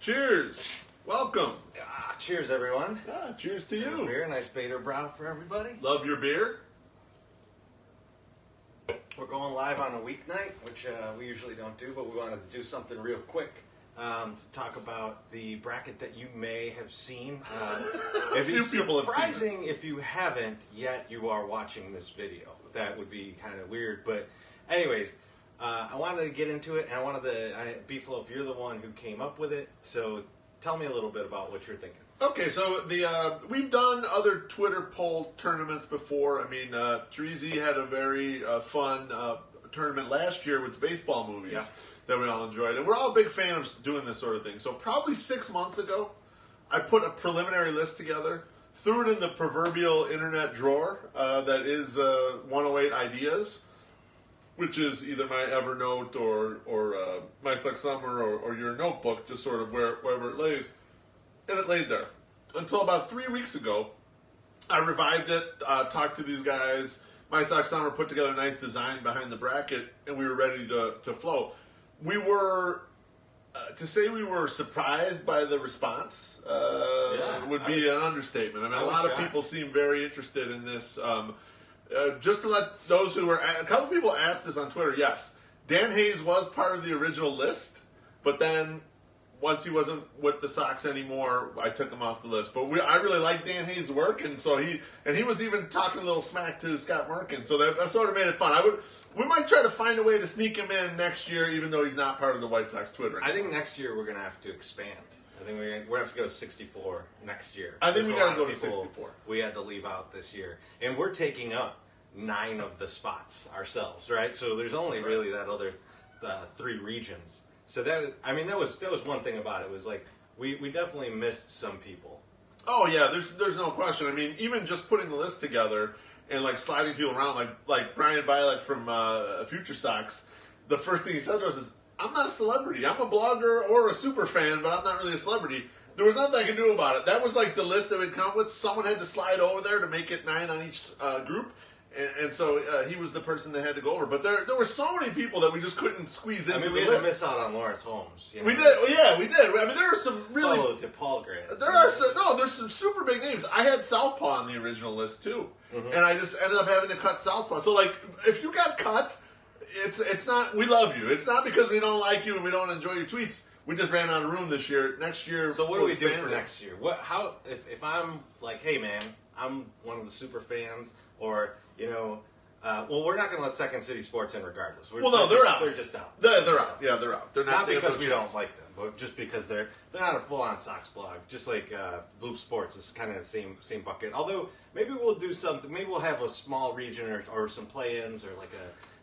Cheers. Welcome. Cheers, everyone. Cheers to you. Beer, nice Bader Brow for everybody. Love your beer. We're going live on a weeknight, which we usually don't do, but we wanted to do something real quick to talk about the bracket that you may have seen. A few people have seen it. Surprising if you haven't yet. You are watching this video. That would be kind of weird, but anyways. I wanted to get into it, and I wanted to, Beefalo, if you're the one who came up with it, so tell me a little bit about what you're thinking. Okay, so we've done other Twitter poll tournaments before. I mean, Treasy had a very fun tournament last year with the baseball movies that we all enjoyed, and we're all big fans of doing this sort of thing. So probably 6 months ago, I put a preliminary list together, threw it in the proverbial internet drawer that is 108 Ideas, which is either my Evernote or my Suck Summer or your notebook, just sort of wherever it lays. And it laid there. Until about 3 weeks ago, I revived it, talked to these guys. My Sock Summer put together a nice design behind the bracket, and we were ready to flow. We were, to say we were surprised by the response would be an understatement. I mean, a lot of people seem very interested in this. Just to let those who were, a couple people asked this on Twitter, yes, Dan Hayes was part of the original list, but then once he wasn't with the Sox anymore, I took him off the list. But I really like Dan Hayes' work, and so he was even talking a little smack to Scott Merkin, so that sort of made it fun. We might try to find a way to sneak him in next year, even though he's not part of the White Sox Twitter anymore. I think next year we're going to have to expand. I think we're going to have to go to 64 next year. I think we got to go to 64. We had to leave out this year. And we're taking up 9 of the spots ourselves, right? So there's only really that other 3 regions. So that was one thing about it. Was like we definitely missed some people. Oh yeah, there's no question. I mean, even just putting the list together and like sliding people around, like Brian Bielek from Future Sox, the first thing he said to us is, "I'm not a celebrity. I'm a blogger or a super fan, but I'm not really a celebrity." There was nothing I could do about it. That was like the list that we'd come up with. Someone had to slide over there to make it 9 on each group. And so he was the person that had to go over. But there were so many people that we just couldn't squeeze into the list. We had to miss out on Lawrence Holmes. You know? We did. Yeah, we did. I mean, there are some really... Followed to Paul Grant. There's some super big names. I had Southpaw on the original list, too. Mm-hmm. And I just ended up having to cut Southpaw. So, like, if you got cut, it's not... We love you. It's not because we don't like you and we don't enjoy your tweets. We just ran out of room this year. Next year... So what do we do for next year? If I'm like, hey, man, I'm one of the super fans, or... You know, we're not going to let Second City Sports in regardless. They're out. They're just out. They're out. Yeah, they're out. They're not because we don't like them, but just because they're not a full-on Sox blog. Just like Loop Sports is kind of the same bucket. Although maybe we'll do something. Maybe we'll have a small region or some play-ins or like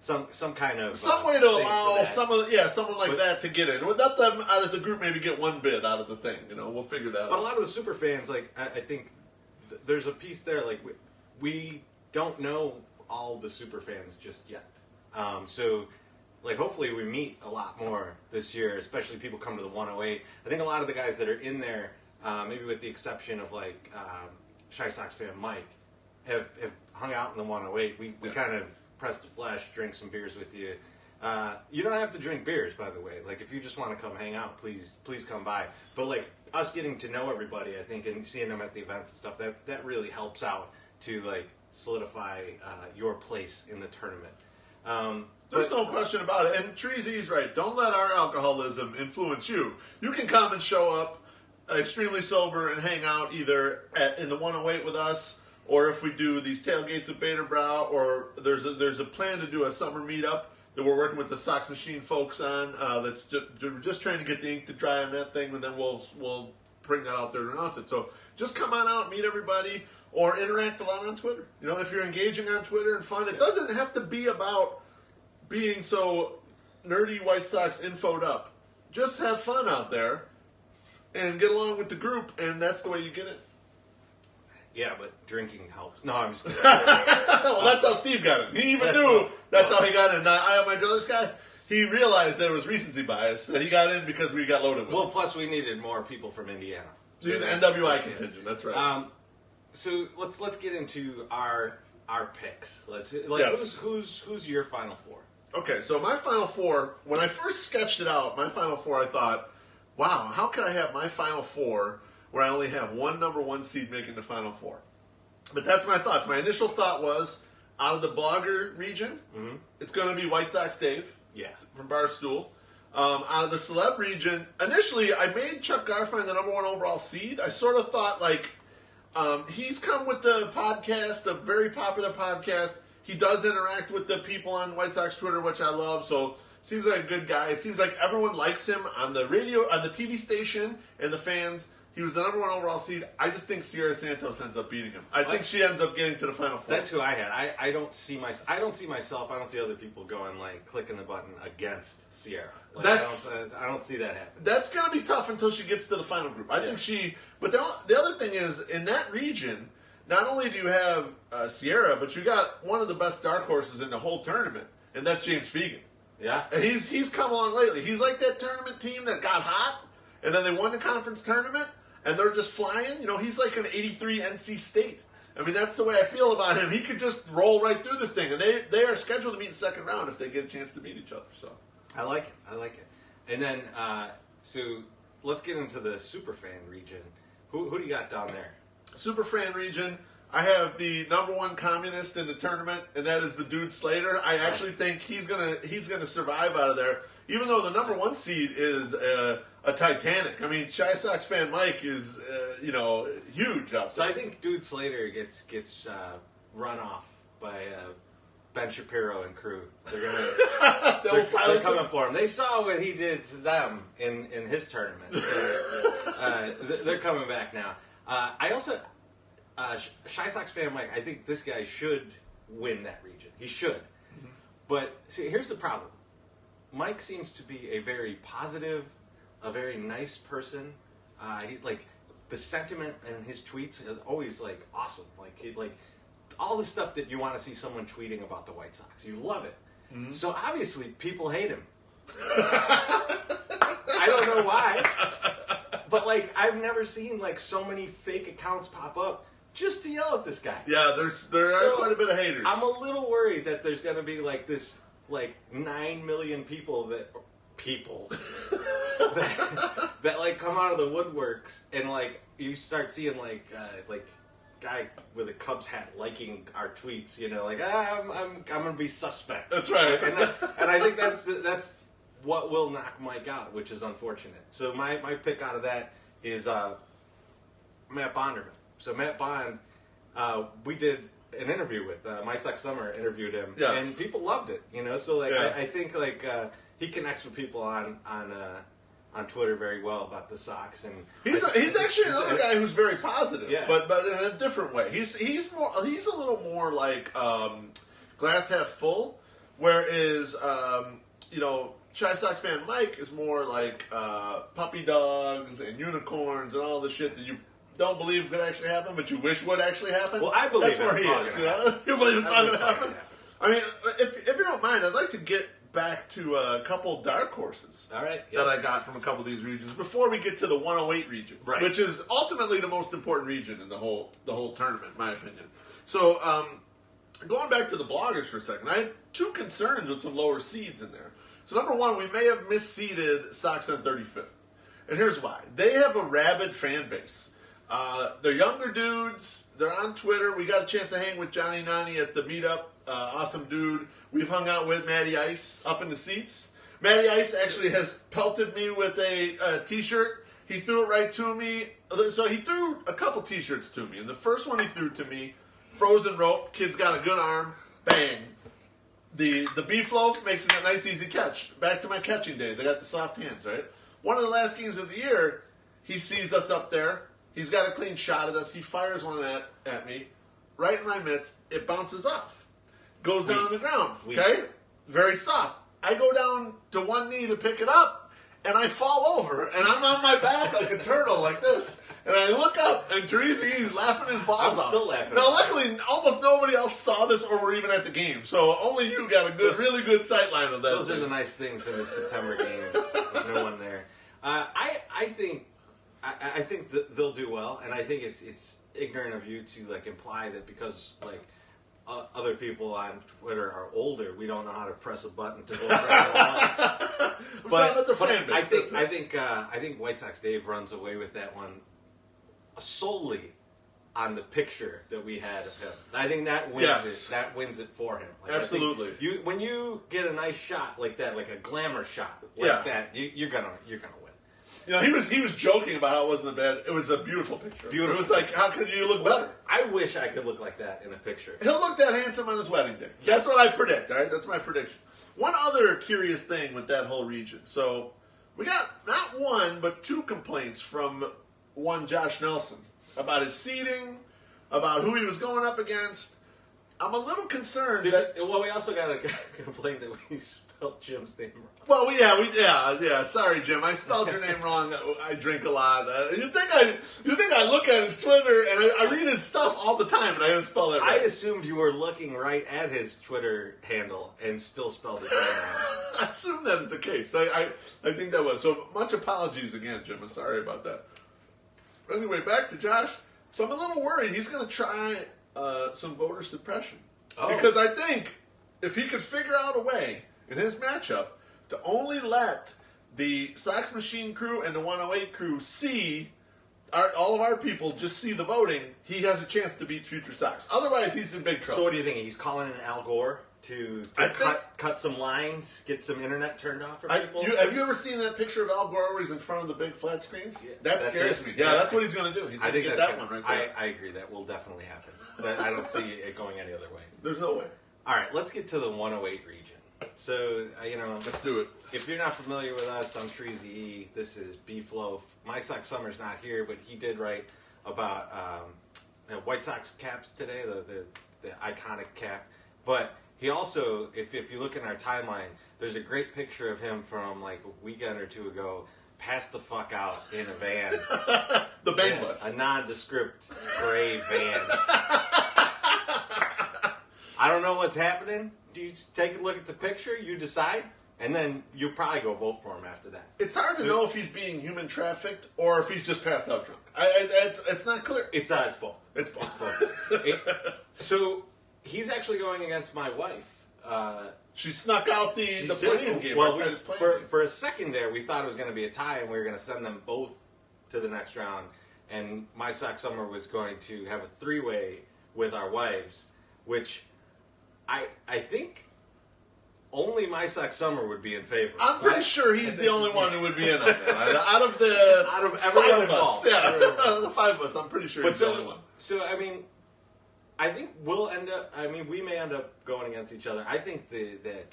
some kind of some way to allow someone like that to get in. We'll let them out as a group maybe get one bid out of the thing. You know, we'll figure that out. But a lot of the super fans, like I think there's a piece there. Like we don't know all the super fans just yet. So, like, hopefully we meet a lot more this year, especially people come to the 108. I think a lot of the guys that are in there, maybe with the exception of, like, Shy Sox fan Mike, have hung out in the 108. We kind of pressed the flesh, drank some beers with you. You don't have to drink beers, by the way. Like, if you just want to come hang out, please come by. But, like, us getting to know everybody, I think, and seeing them at the events and stuff, that really helps out to, like, solidify your place in the tournament. There's no question about it. And Treasy's right. Don't let our alcoholism influence you. You can come and show up extremely sober and hang out either in the 108 with us, or if we do these tailgates at Bader Brow, or there's a plan to do a summer meetup that we're working with the Sox Machine folks on. That's just trying to get the ink to dry on that thing, and then we'll bring that out there to announce it. So just come on out, meet everybody. Or interact a lot on Twitter. You know, if you're engaging on Twitter and fun, it doesn't have to be about being so nerdy White Sox infoed up. Just have fun out there and get along with the group, and that's the way you get it. Yeah, but drinking helps. No, I'm just kidding. Well, that's how Steve got it. He even knew that's how he got in. I my this guy, he realized there was recency bias, that he got in because we got loaded with Well, plus we needed more people from Indiana. So the NWI contingent, that's right. So let's get into our picks. Who's your Final Four? Okay, so my Final Four, when I first sketched it out, my Final Four I thought wow, how could I have my Final Four where I only have one number one seed making the Final Four? But that's my thoughts. My initial thought was, out of the blogger region, it's going to be White Sox Dave from Barstool. Out of the celeb region, initially I made Chuck Garfien the number one overall seed. I sort of thought, like, he's come with the podcast, a very popular podcast. He does interact with the people on White Sox Twitter, which I love, so seems like a good guy. It seems like everyone likes him on the radio, on the TV station, and the fans. He was the number one overall seed. I just think Sierra Santos ends up beating him. I think she ends up getting to the Final Four. That's who I had. I don't see myself. I don't see other people going, like, clicking the button against Sierra. Like, I don't see that happen. That's going to be tough until she gets to the final group. I think she. But the other thing is, in that region, not only do you have Sierra, but you got one of the best dark horses in the whole tournament, and that's James Fegan. Yeah, and he's come along lately. He's like that tournament team that got hot, and then they won the conference tournament, and they're just flying. You know, he's like an '83 NC State. I mean, that's the way I feel about him. He could just roll right through this thing, and they are scheduled to meet in the second round if they get a chance to meet each other. So I like it. And then so let's get into the superfan region. Who do you got down there? Superfan region. I have the number one communist in the tournament, and that is the dude Slater. I actually think he's gonna survive out of there, even though the number one seed is a Titanic. I mean, Chi Sox fan Mike is huge out there. So I think dude Slater gets run off by Ben Shapiro and crew. They're gonna they're coming for him. They saw what he did to them in his tournament. They're coming back now. I also. Chi Sox fan Mike, I think this guy should win that region. He should. Mm-hmm. But see, here's the problem. Mike seems to be a very positive, a very nice person. He like the sentiment in his tweets is always like awesome. Like all the stuff that you want to see someone tweeting about the White Sox. You love it. Mm-hmm. So obviously people hate him. I don't know why. But like I've never seen like so many fake accounts pop up just to yell at this guy. Yeah, there are quite a bit of haters. I'm a little worried that there's going to be like this, like 9 million people that like come out of the woodworks, and like you start seeing like guy with a Cubs hat liking our tweets. You know, like I'm going to be suspect. That's right. And I think that's what will knock Mike out, which is unfortunate. So my pick out of that is Matt Bonderman. So Matt Bond, we did an interview with My Sox Summer interviewed him, and people loved it. You know, so like I think like he connects with people on Twitter very well about the Sox, and he's actually another guy who's very positive, but in a different way. He's a little more like glass half full, whereas Chi Sox fan Mike is more like puppy dogs and unicorns and all the shit that you don't believe could actually happen, but you wish would actually happen. Well, I believe that's where he is. You believe it's not going to happen? I mean, if you don't mind, I'd like to get back to a couple dark horses that I got from a couple of these regions before we get to the 108 region, which is ultimately the most important region in the whole tournament, in my opinion. So, going back to the bloggers for a second, I had two concerns with some lower seeds in there. So, number one, we may have misseeded Sox on 35th. And here's why. They have a rabid fan base. They're younger dudes. They're on Twitter. We got a chance to hang with Johnny Nani at the meetup. Awesome dude. We've hung out with Matty Ice up in the seats. Matty Ice actually has pelted me with a T-shirt. He threw it right to me. So he threw a couple T-shirts to me. And the first one he threw to me, frozen rope. Kid's got a good arm. Bang. The beef loaf makes it a nice, easy catch. Back to my catching days. I got the soft hands, right? One of the last games of the year, he sees us up there. He's got a clean shot at us. He fires one at me, right in my mitts. It bounces off. Goes down on the ground. Okay? Very soft. I go down to one knee to pick it up, and I fall over, and I'm on my back like a turtle, like this. And I look up, and he's laughing his balls off. I'm still laughing. Now, luckily, almost nobody else saw this or were even at the game, so only you got a really good sight line of that. Those are the nice things in the September games. There's no one there. I think that they'll do well, and I think it's ignorant of you to like imply that because like other people on Twitter are older. We don't know how to press a button to vote for anyone else. I think White Sox Dave runs away with that one solely on the picture that we had of him. I think that wins it. That wins it for him. Like, absolutely. When you get a nice shot like that, like a glamour shot like that, you're gonna win. You know, he was joking about how it wasn't bad. It was a beautiful picture. Beautiful. It was like, how could you look better? I wish I could look like that in a picture. He'll look that handsome on his wedding day. Yes. That's what I predict. All right, that's my prediction. One other curious thing with that whole region. So we got not one but two complaints from one Josh Nelson about his seating, about who he was going up against. I'm a little concerned Well, we also got a complaint that we spelled Jim's name wrong. Well, yeah. Sorry, Jim. I spelled your name wrong. I drink a lot. You think I look at his Twitter and I read his stuff all the time and I don't spell it right. I assumed you were looking right at his Twitter handle and still spelled his name wrong. I assume that is the case. I think that was. So much apologies again, Jim. I'm sorry about that. Anyway, back to Josh. So I'm a little worried he's going to try some voter suppression. Because I think if he could figure out a way in his matchup to only let the Sox Machine crew and the 108 crew see all of our people just see the voting, he has a chance to beat future Sox. Otherwise, he's in big trouble. So what do you think? He's calling in Al Gore to cut some lines, get some internet turned off for people? Have you ever seen that picture of Al Gore where he's in front of the big flat screens? Yeah, that scares me. Yeah, that's what he's going to do. He's going to get that one right there. I agree. That will definitely happen. But I don't see it going any other way. There's no way. All right, let's get to the 108 region. So, let's do it. If you're not familiar with us, I'm Treasy E. This is B-Flow. My Sox Summer's not here, but he did write about White Sox caps today, the iconic cap. But he also, if you look in our timeline, there's a great picture of him from like a weekend or two ago, passed the fuck out in a van. The bang bus. A nondescript gray van. I don't know what's happening. Do you take a look at the picture, you decide, and then you'll probably go vote for him after that. It's hard to know if he's being human trafficked or if he's just passed out drunk. It's not clear. It's both. It's both. So he's actually going against my wife. She snuck out the playing game. Well, for a second there, we thought it was going to be a tie, and we were going to send them both to the next round. And My Sox Summer was going to have a three-way with our wives, which I think only My Sox Summer would be in favor. I'm pretty sure he's the only one who would be in on that. Out of everyone involved. Out of the five of us, I'm pretty sure he's the only one. So, I think we may end up going against each other. I think that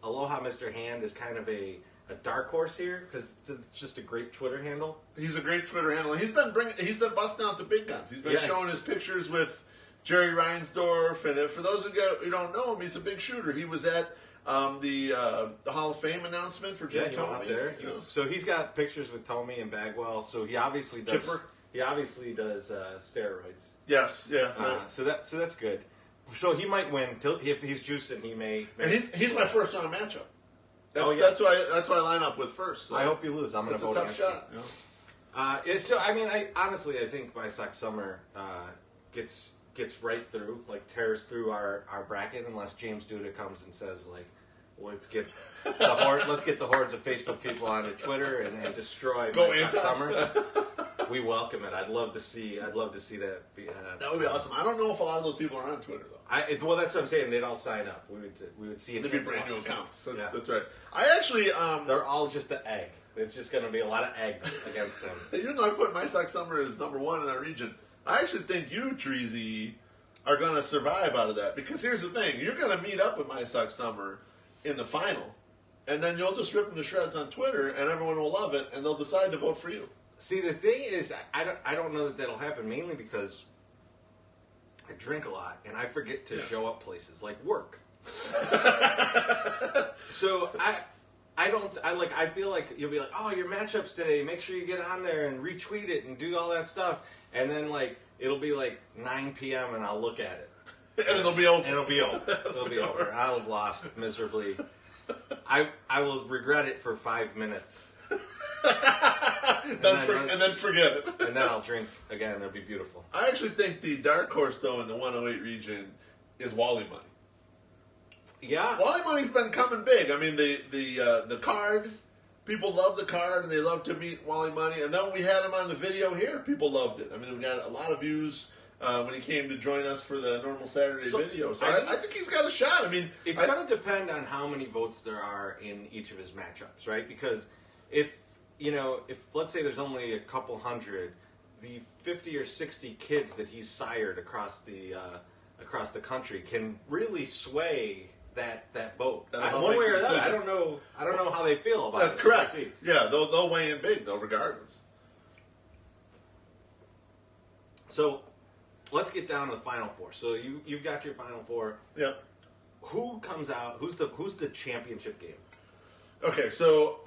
Aloha Mr. Hand is kind of a dark horse here because it's just a great Twitter handle. He's a great Twitter handle. He's been busting out the big guns. He's been showing his pictures with Jerry Reinsdorf, and for those who don't know him, he's a big shooter. He was at the Hall of Fame announcement for Jim Thome. There. So he's got pictures with Thome and Bagwell. So he obviously does. Chipper. He obviously does steroids. Yes, yeah. Right. So that's good. So he might win. If he's juicing, he may. And he's my first round matchup. That's who I line up with first. So. I hope you lose. I'm going to vote against you. It's a tough shot. So I honestly think My Sox Summer gets right through, like tears through our bracket, unless James Duda comes and says like, let's get the hordes of Facebook people onto Twitter and destroy My Sox Summer. We welcome it. I'd love to see that. That would be awesome. I don't know if a lot of those people are on Twitter though. Well, that's what I'm saying. They'd all sign up. We would see it. They'd be brand new accounts. That's right. I actually they're all just an egg. It's just going to be a lot of eggs against them. Even though I put My Sox Summer as number one in our region, I actually think you, Treasy, are going to survive out of that. Because here's the thing. You're going to meet up with My Sox Summer in the final. And then you'll just rip them to shreds on Twitter, and everyone will love it, and they'll decide to vote for you. See, the thing is, I don't know that that'll happen, mainly because I drink a lot, and I forget to show up places, like work. So I feel like you'll be like, oh, your matchups today, make sure you get on there and retweet it and do all that stuff. And then, like, it'll be like 9 p.m. and I'll look at it. And it'll be over. It'll be over. I'll have lost miserably. I will regret it for 5 minutes. and then forget it. And then I'll drink again. It'll be beautiful. I actually think the dark horse, though, in the 108 region is Wally money. Yeah, Wally money's been coming big. I mean, the card, people love the card and they love to meet Wally money. And then when we had him on the video here, people loved it. I mean, we got a lot of views when he came to join us for the normal Saturday video. So I think he's got a shot. I mean, it's going to depend on how many votes there are in each of his matchups, right? Because if let's say there's only a couple hundred, the 50 or 60 kids that he's sired across the country can really sway that vote. One way or another. I don't know how they feel about it. That's correct. Yeah, they'll weigh in big though, regardless. So let's get down to the final four. So you've got your final four. Yep. Who comes out? Who's the championship game? Okay, so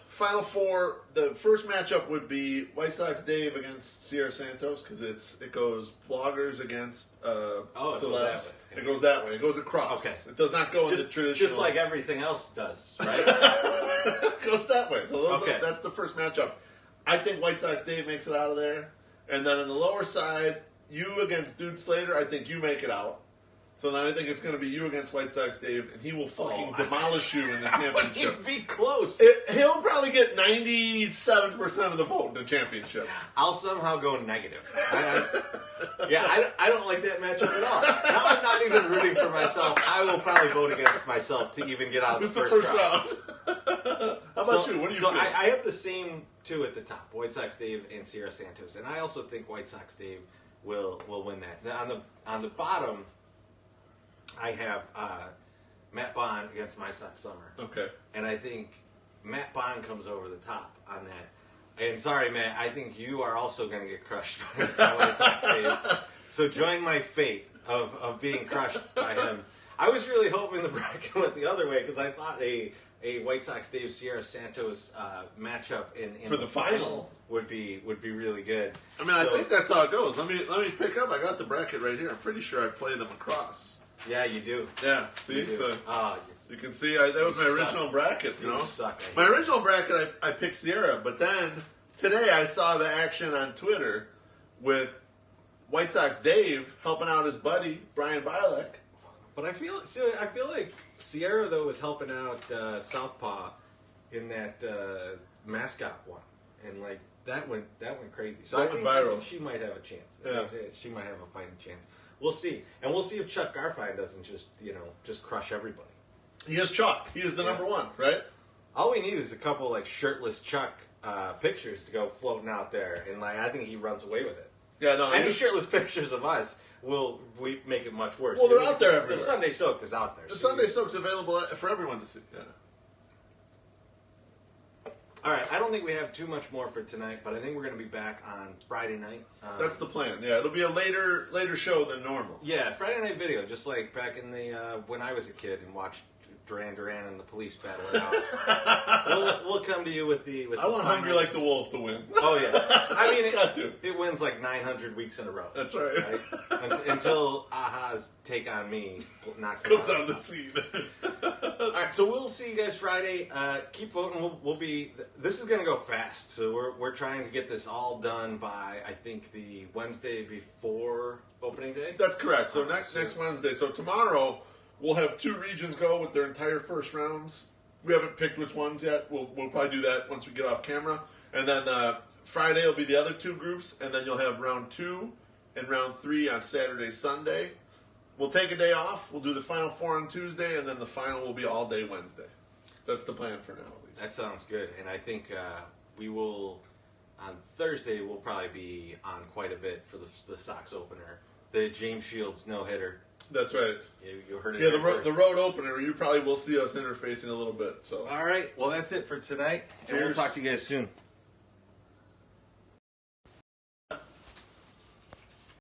final four. The first matchup would be White Sox Dave against Sierra Santos because it goes bloggers against celebs. It goes that way. It goes across. Okay. It does not go in the traditional. Just like everything else does, right? It goes that way. So that's the first matchup. I think White Sox Dave makes it out of there, and then on the lower side, you against Dude Slater. I think you make it out. So then I think it's going to be you against White Sox Dave, and he will fucking demolish you in the championship. He'd be close. He'll probably get 97% of the vote in the championship. I'll somehow go negative. I don't like that matchup at all. Now I'm not even rooting for myself. I will probably vote against myself to even get out of the first round. How about you? What do you feel? I have the same two at the top, White Sox Dave and Sierra Santos. And I also think White Sox Dave will win that. Now, on the bottom, I have Matt Bond against My Sox Summer. Okay. And I think Matt Bond comes over the top on that. And sorry, Matt, I think you are also going to get crushed by White Sox Dave. So join my fate of being crushed by him. I was really hoping the bracket went the other way because I thought a White Sox Dave Sierra Santos matchup in for the final would be really good. I mean, I think that's how it goes. Let me pick up. I got the bracket right here. I'm pretty sure I play them across. Yeah, you do. Yeah, see, so you can see that was my original bracket. You know, suck. My original bracket, I picked Sierra, but then today I saw the action on Twitter with White Sox Dave helping out his buddy Brian Bilek. But I feel like Sierra though was helping out Southpaw in that mascot one, and like that went crazy. So I think she might have a chance. Yeah. She might have a fighting chance. We'll see, and we'll see if Chuck Garfien doesn't just crush everybody. He is Chuck. He is the number one, right? All we need is a couple like shirtless Chuck pictures to go floating out there, and like I think he runs away with it. Yeah, no. Any shirtless pictures of us will make it much worse. Well, they're out there everywhere. The Sunday Soak is out there. The Sunday Soak's available for everyone to see. Yeah. All right, I don't think we have too much more for tonight, but I think we're going to be back on Friday night. That's the plan. Yeah, it'll be a later show than normal. Yeah, Friday night video, just like back in the when I was a kid and watched Duran Duran and the Police battle it out. we'll come to you with the. I want Hungry Like the Wolf to win. Oh yeah, I mean it wins like 900 weeks in a row. That's right. Until Aha's Take on Me knocks comes on the scene. All right, so we'll see you guys Friday. Keep voting. We'll be. This is going to go fast, so we're trying to get this all done by I think the Wednesday before opening day. That's correct. So next Wednesday. So tomorrow we'll have 2 regions go with their entire first rounds. We haven't picked which ones yet. We'll probably do that once we get off camera. And then Friday will be the other 2 groups, and then you'll have round 2 and round 3 on Saturday, Sunday. We'll take a day off. We'll do the final 4 on Tuesday, and then the final will be all day Wednesday. That's the plan for now, at least. That sounds good. And I think we will, on Thursday, we'll probably be on quite a bit for the Sox opener. The James Shields no-hitter. That's right. You heard it. Yeah, the road opener. You probably will see us interfacing a little bit. So. All right. Well, that's it for tonight. Cheers. And we'll talk to you guys soon.